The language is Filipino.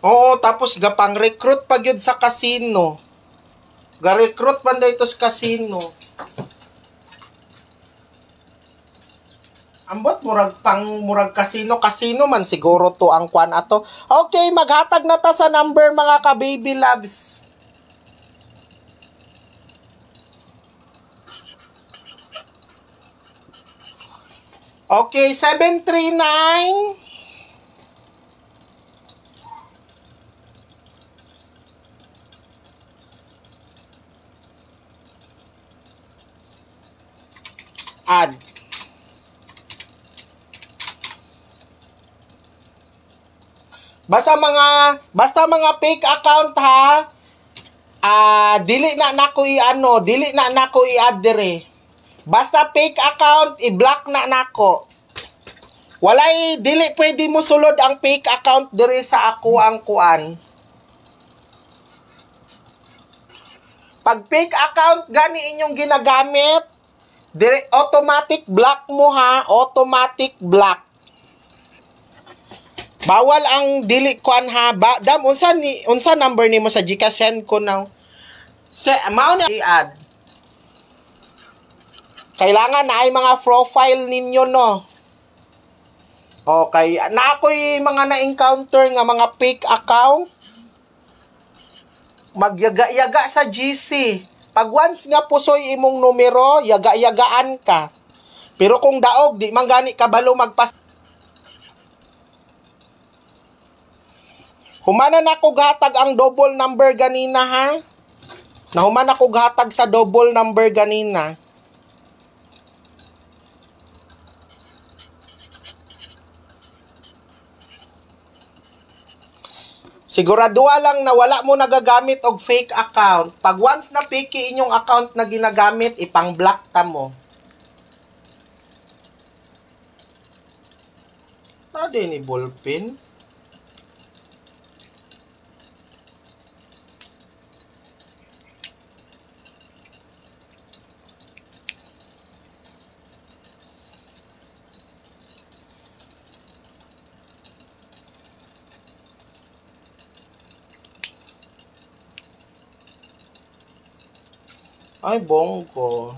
Oo, tapos gapang recruit pa gyud sa casino. Ga-recruit pa dito sa casino. Ambot murag casino man siguro to ang kwan ato. Okay, maghatag na ta sa number mga ka-baby loves. Okay, 739 add. Basta mga fake account ha. Dili na nako i-add dire. Basta fake account i-block na nako. Walay dili pwede mo sulod ang fake account dire sa ako ang kuan. Pag fake account gani inyong ginagamit, dire automatic block mo ha, automatic block. Bawal ang dili kuan ha. Dam unsa number nimo sa GCash send ko now. Mao na i-add. Kailangan na ay mga profile ninyo no. Okay, na ako'y mga na-encounter nga mga fake account. Magyaga-yaga sa GC. Pag once nga pusoy imong numero, yaga-yagaan ka. Pero kung daog, di man gani kabalo magpas. Humanan ako gatag ang double number ganina ha. Nahuman ako gatag sa double number ganina. Siguraduha lang na wala mo nagagamit og fake account. Pag once na fake inyong account na ginagamit, ipang-block ta mo. Na din ni ballpen. Ay, bongko.